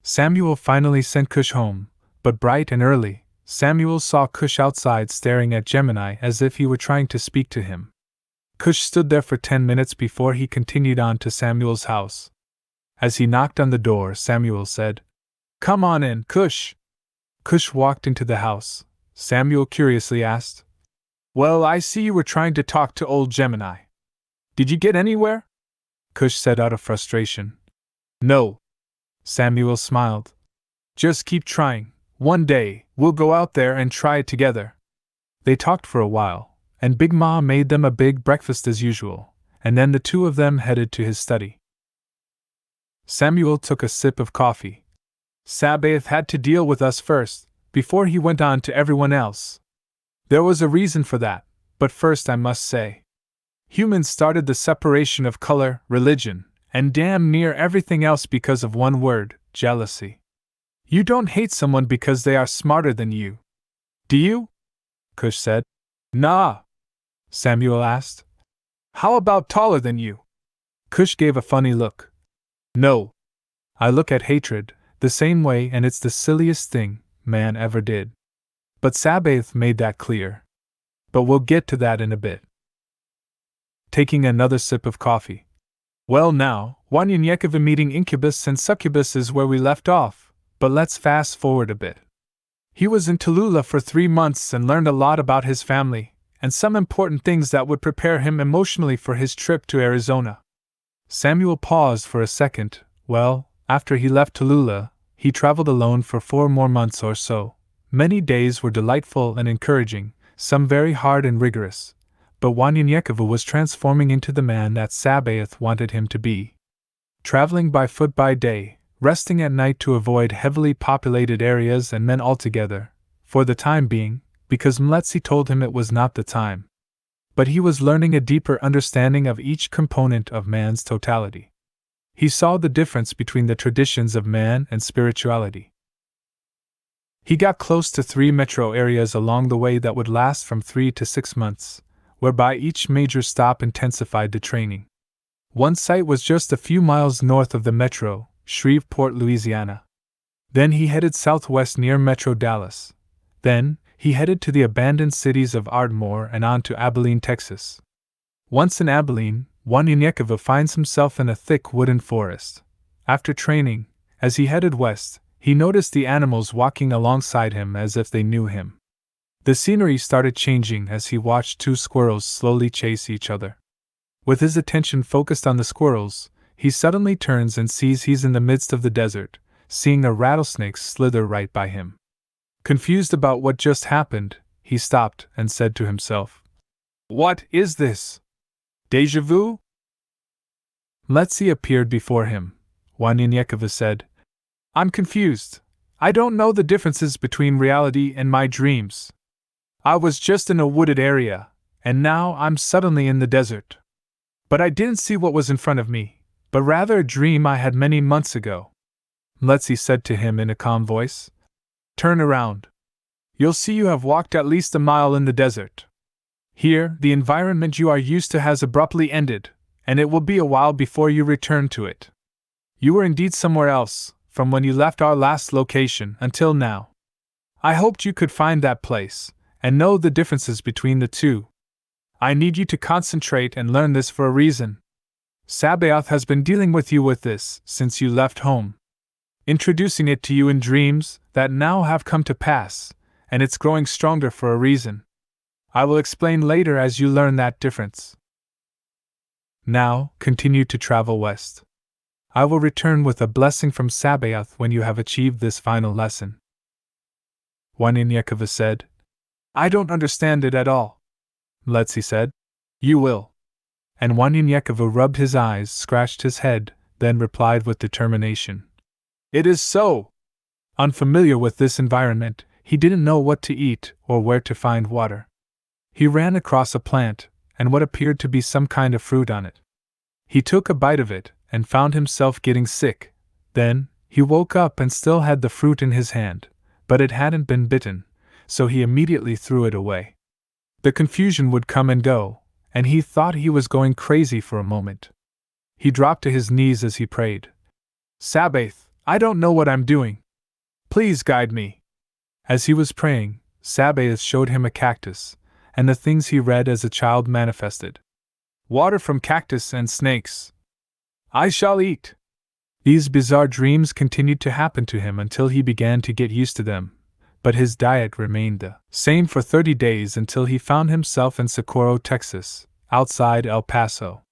Samuel finally sent Cush home, but bright and early, Samuel saw Cush outside staring at Gemini as if he were trying to speak to him. Cush stood there for 10 minutes before he continued on to Samuel's house. As he knocked on the door, Samuel said, "Come on in, Cush." Cush walked into the house. Samuel curiously asked, "Well, I see you were trying to talk to old Gemini. Did you get anywhere?" Cush said out of frustration. "No." Samuel smiled. "Just keep trying. One day, we'll go out there and try it together." They talked for a while, and Big Ma made them a big breakfast as usual, and then the two of them headed to his study. Samuel took a sip of coffee. "Sabaoth had to deal with us first, before he went on to everyone else. There was a reason for that, but first I must say, humans started the separation of color, religion, and damn near everything else because of one word: jealousy. You don't hate someone because they are smarter than you. Do you?" Cush said. "Nah." Samuel asked. "How about taller than you?" Cush gave a funny look. "No. I look at hatred the same way, and it's the silliest thing man ever did." But Sabaoth made that clear. But we'll get to that in a bit. Taking another sip of coffee. "Well now, Wanyanyekova meeting incubus and succubus is where we left off, but let's fast forward a bit. He was in Tallulah for 3 months and learned a lot about his family, and some important things that would prepare him emotionally for his trip to Arizona." Samuel paused for a second. "Well, after he left Tallulah, he traveled alone for 4 more months or so. Many days were delightful and encouraging, some very hard and rigorous. But Wanyanyekova was transforming into the man that Sabaoth wanted him to be. Traveling by foot by day, resting at night to avoid heavily populated areas and men altogether, for the time being, because Mletsi told him it was not the time. But he was learning a deeper understanding of each component of man's totality. He saw the difference between the traditions of man and spirituality. He got close to 3 metro areas along the way that would last from 3 to 6 months, whereby each major stop intensified the training. One site was just a few miles north of the metro, Shreveport, Louisiana. Then he headed southwest near Metro Dallas. Then, he headed to the abandoned cities of Ardmore and on to Abilene, Texas. Once in Abilene, Wanyanyekova finds himself in a thick wooden forest. After training, as he headed west, he noticed the animals walking alongside him as if they knew him. The scenery started changing as he watched 2 squirrels slowly chase each other. With his attention focused on the squirrels, he suddenly turns and sees he's in the midst of the desert, seeing a rattlesnake slither right by him. Confused about what just happened, he stopped and said to himself, "What is this? Déjà vu?" Mletsi appeared before him. Wanyanyekova said, "I'm confused. I don't know the differences between reality and my dreams. I was just in a wooded area, and now I'm suddenly in the desert. But I didn't see what was in front of me, but rather a dream I had many months ago." Mletsi said to him in a calm voice, "Turn around. You'll see you have walked at least a mile in the desert. Here, the environment you are used to has abruptly ended, and it will be a while before you return to it. You were indeed somewhere else, from when you left our last location until now. I hoped you could find that place, and know the differences between the two. I need you to concentrate and learn this for a reason. Sabaoth has been dealing with you with this since you left home, introducing it to you in dreams that now have come to pass, and it's growing stronger for a reason. I will explain later as you learn that difference. Now, continue to travel west. I will return with a blessing from Sabaoth when you have achieved this final lesson." Wanyanyekova said, "I don't understand it at all." Mletsi said, "You will." And Wanyanyekova rubbed his eyes, scratched his head, then replied with determination, "It is so." Unfamiliar with this environment, he didn't know what to eat or where to find water. He ran across a plant, and what appeared to be some kind of fruit on it. He took a bite of it, and found himself getting sick. Then, he woke up and still had the fruit in his hand, but it hadn't been bitten, so he immediately threw it away. The confusion would come and go, and he thought he was going crazy for a moment. He dropped to his knees as he prayed. "Sabaoth, I don't know what I'm doing. Please guide me. As he was praying, Sabaoth showed him a cactus, and the things he read as a child manifested. Water from cactus and snakes. I shall eat. These bizarre dreams continued to happen to him until he began to get used to them, but his diet remained the same for 30 days until he found himself in Socorro, Texas, outside El Paso.